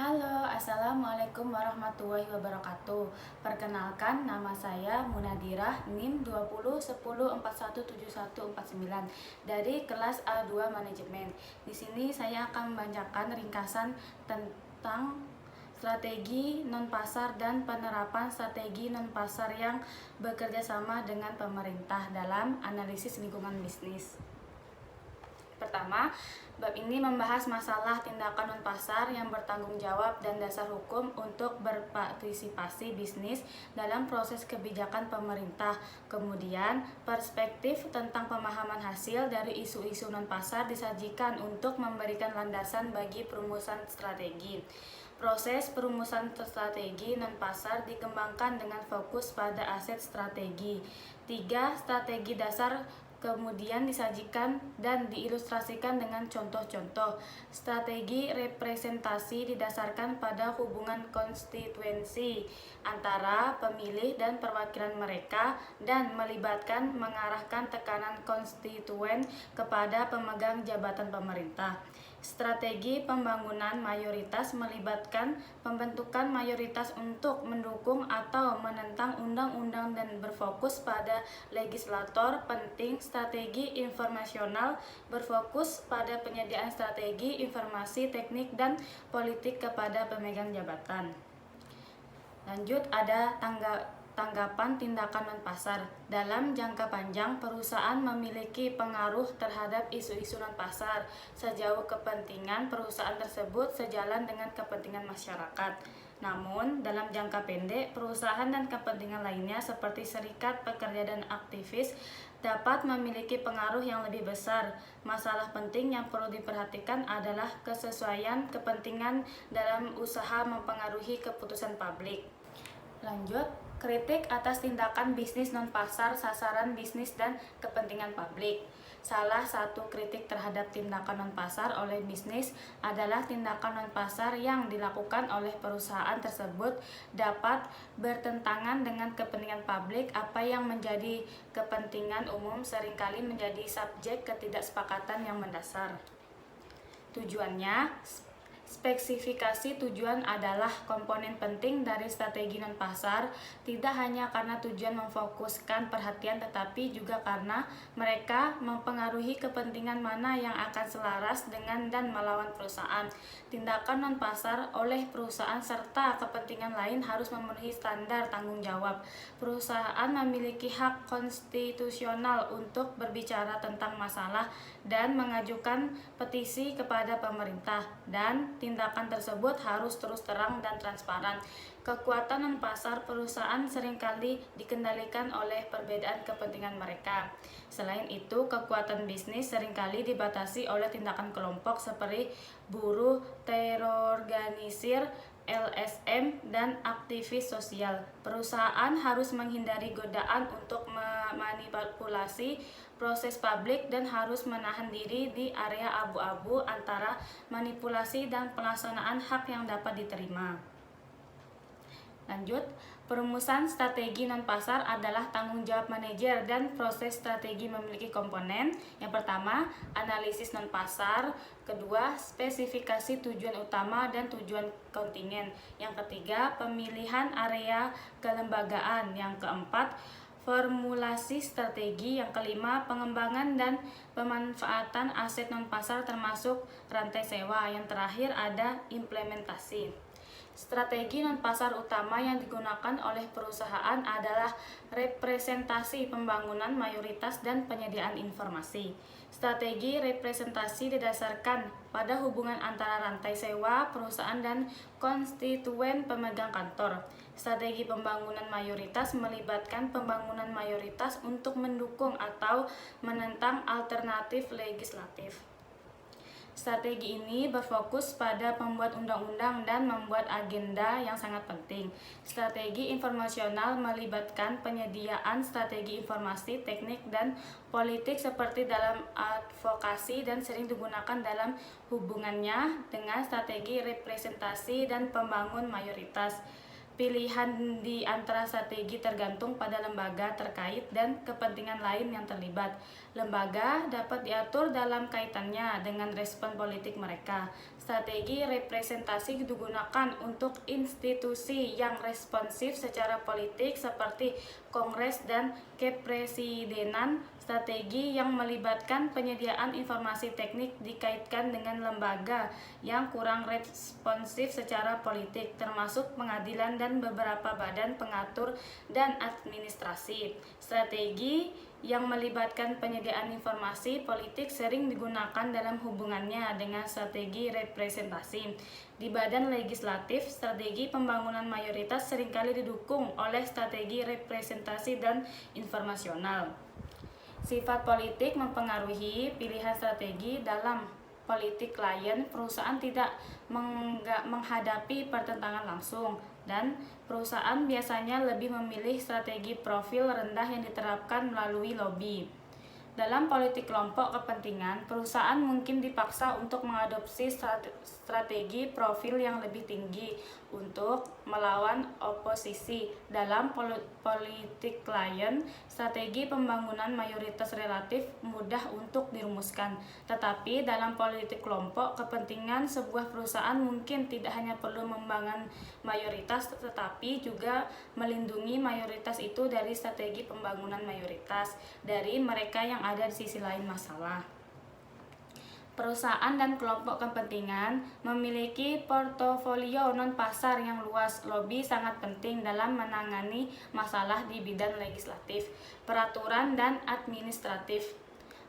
Halo, Assalamualaikum warahmatullahi wabarakatuh. Perkenalkan, nama saya Munadirah, NIM 2010417149 dari kelas A2 Manajemen. Di sini saya akan membacakan ringkasan tentang strategi non-pasar dan penerapan strategi non-pasar yang bekerja sama dengan pemerintah dalam analisis lingkungan bisnis. Pertama, bab ini membahas masalah tindakan non-pasar yang bertanggung jawab dan dasar hukum untuk berpartisipasi bisnis dalam proses kebijakan pemerintah. Kemudian, perspektif tentang pemahaman hasil dari isu-isu non-pasar disajikan untuk memberikan landasan bagi perumusan strategi. Proses perumusan strategi non-pasar dikembangkan dengan fokus pada aset strategi. 3 strategi dasar kemudian disajikan dan diilustrasikan dengan contoh-contoh. Strategi representasi didasarkan pada hubungan konstituensi antara pemilih dan perwakilan mereka dan melibatkan mengarahkan tekanan konstituen kepada pemegang jabatan pemerintah. Strategi pembangunan mayoritas melibatkan pembentukan mayoritas untuk mendukung atau menentang undang-undang dan berfokus pada legislator penting. Strategi informasional berfokus pada penyediaan strategi informasi teknik dan politik kepada pemegang jabatan. Lanjut, ada tanggapan tindakan non-pasar. Dalam jangka panjang, perusahaan memiliki pengaruh terhadap isu-isu non-pasar sejauh kepentingan perusahaan tersebut sejalan dengan kepentingan masyarakat. Namun, dalam jangka pendek, perusahaan dan kepentingan lainnya seperti serikat pekerja dan aktivis dapat memiliki pengaruh yang lebih besar. Masalah penting yang perlu diperhatikan adalah kesesuaian kepentingan dalam usaha mempengaruhi keputusan publik. Lanjut, kritik atas tindakan bisnis non-pasar, sasaran bisnis dan kepentingan publik. Salah satu kritik terhadap tindakan non-pasar oleh bisnis adalah tindakan non-pasar yang dilakukan oleh perusahaan tersebut dapat bertentangan dengan kepentingan publik. Apa yang menjadi kepentingan umum seringkali menjadi subjek ketidaksepakatan yang mendasar. Tujuannya, spesifikasi tujuan adalah komponen penting dari strategi non-pasar, tidak hanya karena tujuan memfokuskan perhatian tetapi juga karena mereka mempengaruhi kepentingan mana yang akan selaras dengan dan melawan perusahaan. Tindakan non-pasar oleh perusahaan serta kepentingan lain harus memenuhi standar tanggung jawab. Perusahaan memiliki hak konstitusional untuk berbicara tentang masalah dan mengajukan petisi kepada pemerintah, dan tindakan tersebut harus terus terang dan transparan. Kekuatan non-pasar perusahaan seringkali dikendalikan oleh perbedaan kepentingan mereka. Selain itu, kekuatan bisnis seringkali dibatasi oleh tindakan kelompok seperti buruh, terorganisir, LSM, dan aktivis sosial. Perusahaan harus menghindari godaan untuk memanipulasi proses publik dan harus menahan diri di area abu-abu antara manipulasi dan pelaksanaan hak yang dapat diterima. Lanjut, perumusan strategi non-pasar adalah tanggung jawab manajer dan proses strategi memiliki komponen. Yang pertama, analisis non-pasar. Kedua, spesifikasi tujuan utama dan tujuan kontingen. Yang ketiga, pemilihan area kelembagaan. Yang keempat, formulasi strategi. Yang kelima, pengembangan dan pemanfaatan aset non-pasar termasuk rantai sewa. Yang terakhir ada implementasi. Strategi non-pasar utama yang digunakan oleh perusahaan adalah representasi pembangunan mayoritas dan penyediaan informasi. Strategi representasi didasarkan pada hubungan antara rantai sewa, perusahaan, dan konstituen pemegang kantor. Strategi pembangunan mayoritas melibatkan pembangunan mayoritas untuk mendukung atau menentang alternatif legislatif. Strategi ini berfokus pada pembuat undang-undang dan membuat agenda yang sangat penting. Strategi informasional melibatkan penyediaan strategi informasi, teknik, dan politik seperti dalam advokasi dan sering digunakan dalam hubungannya dengan strategi representasi dan pembangun mayoritas. Pilihan di antara strategi tergantung pada lembaga terkait dan kepentingan lain yang terlibat. Lembaga dapat diatur dalam kaitannya dengan respon politik mereka. Strategi representasi digunakan untuk institusi yang responsif secara politik seperti Kongres dan Kepresidenan. Strategi yang melibatkan penyediaan informasi teknik dikaitkan dengan lembaga yang kurang responsif secara politik, termasuk pengadilan dan beberapa badan pengatur dan administrasi. Strategi yang melibatkan penyediaan informasi politik sering digunakan dalam hubungannya dengan strategi representasi. Di badan legislatif, strategi pembangunan mayoritas seringkali didukung oleh strategi representasi dan informasional. Sifat politik mempengaruhi pilihan strategi. Dalam politik klien, perusahaan tidak menghadapi pertentangan langsung, dan perusahaan biasanya lebih memilih strategi profil rendah yang diterapkan melalui lobby. Dalam politik kelompok kepentingan, perusahaan mungkin dipaksa untuk mengadopsi strategi profil yang lebih tinggi untuk melawan oposisi. Dalam politik klien, strategi pembangunan mayoritas relatif mudah untuk dirumuskan. Tetapi dalam politik kelompok kepentingan, sebuah perusahaan mungkin tidak hanya perlu membangun mayoritas, tetapi juga melindungi mayoritas itu dari strategi pembangunan mayoritas dari mereka yang ada di sisi lain masalah. Perusahaan dan kelompok kepentingan memiliki portofolio non-pasar yang luas. Lobby sangat penting dalam menangani masalah di bidang legislatif, peraturan, dan administratif.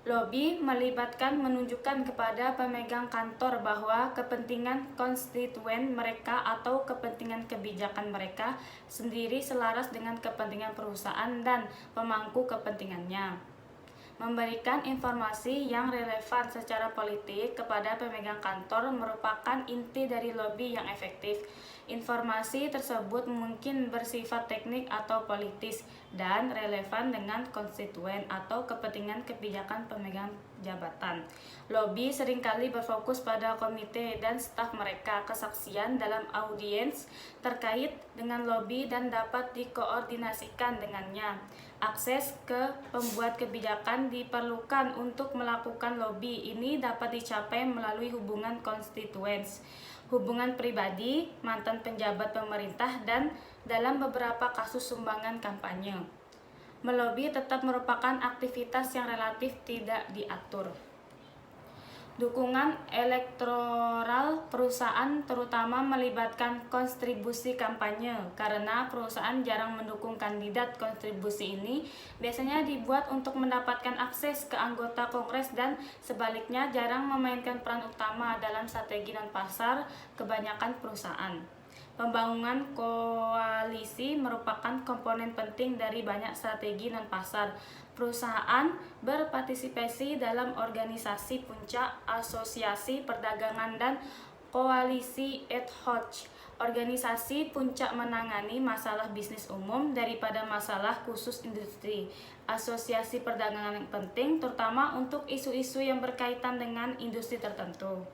Lobby melibatkan menunjukkan kepada pemegang kantor bahwa kepentingan konstituen mereka atau kepentingan kebijakan mereka sendiri selaras dengan kepentingan perusahaan dan pemangku kepentingannya. Memberikan informasi yang relevan secara politik kepada pemegang kantor merupakan inti dari lobby yang efektif. Informasi tersebut mungkin bersifat teknik atau politis dan relevan dengan konstituen atau kepentingan kebijakan pemegang jabatan. Lobby seringkali berfokus pada komite dan staf mereka. Kesaksian dalam audiens terkait dengan lobby dan dapat dikoordinasikan dengannya. Akses ke pembuat kebijakan diperlukan untuk melakukan lobby. Ini dapat dicapai melalui hubungan konstituens, hubungan pribadi, mantan penjabat pemerintah, dan dalam beberapa kasus sumbangan kampanye. Melobi tetap merupakan aktivitas yang relatif tidak diatur. Dukungan elektoral perusahaan terutama melibatkan kontribusi kampanye. Karena perusahaan jarang mendukung kandidat, kontribusi ini biasanya dibuat untuk mendapatkan akses ke anggota Kongres dan sebaliknya jarang memainkan peran utama dalam strategi non-pasar kebanyakan perusahaan. Pembangunan koalisi merupakan komponen penting dari banyak strategi non-pasar. Perusahaan berpartisipasi dalam organisasi puncak, asosiasi perdagangan, dan koalisi ad hoc. Organisasi puncak menangani masalah bisnis umum daripada masalah khusus industri. Asosiasi perdagangan yang penting terutama untuk isu-isu yang berkaitan dengan industri tertentu.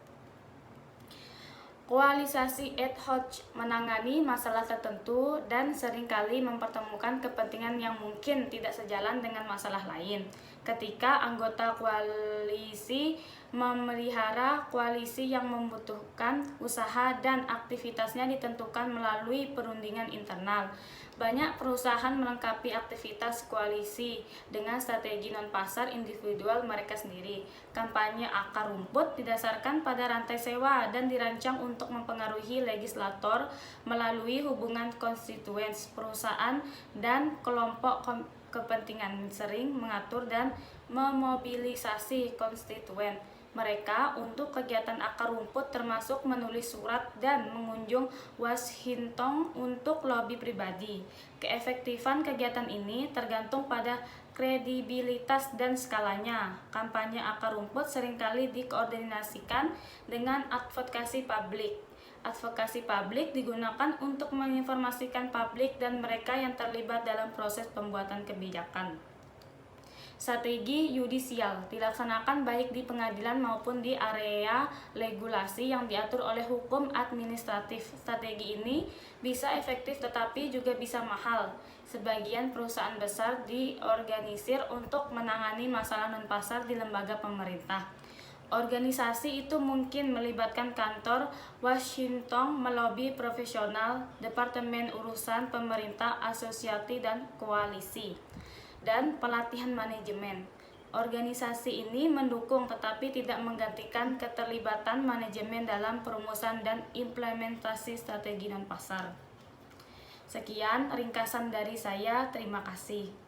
Koalisasi ad hoc menangani masalah tertentu dan seringkali mempertemukan kepentingan yang mungkin tidak sejalan dengan masalah lain. Ketika anggota koalisi memelihara koalisi yang membutuhkan usaha dan aktivitasnya ditentukan melalui perundingan internal. Banyak perusahaan melengkapi aktivitas koalisi dengan strategi non-pasar individual mereka sendiri. Kampanye akar rumput didasarkan pada rantai sewa dan dirancang untuk mempengaruhi legislator melalui hubungan konstituen. Perusahaan dan kelompok kepentingan sering mengatur dan memobilisasi konstituen mereka untuk kegiatan akar rumput, termasuk menulis surat dan mengunjung Washington untuk lobi pribadi. Keefektifan kegiatan ini tergantung pada kredibilitas dan skalanya. Kampanye akar rumput seringkali dikoordinasikan dengan advokasi publik. Advokasi publik digunakan untuk menginformasikan publik dan mereka yang terlibat dalam proses pembuatan kebijakan. Strategi yudisial dilaksanakan baik di pengadilan maupun di area regulasi yang diatur oleh hukum administratif. Strategi ini bisa efektif tetapi juga bisa mahal. Sebagian perusahaan besar diorganisir untuk menangani masalah non-pasar di lembaga pemerintah. Organisasi itu mungkin melibatkan kantor Washington, melobi profesional, departemen urusan pemerintah, asosiasi dan koalisi, dan pelatihan manajemen. Organisasi ini mendukung tetapi tidak menggantikan keterlibatan manajemen dalam perumusan dan implementasi strategi non pasar. Sekian ringkasan dari saya, terima kasih.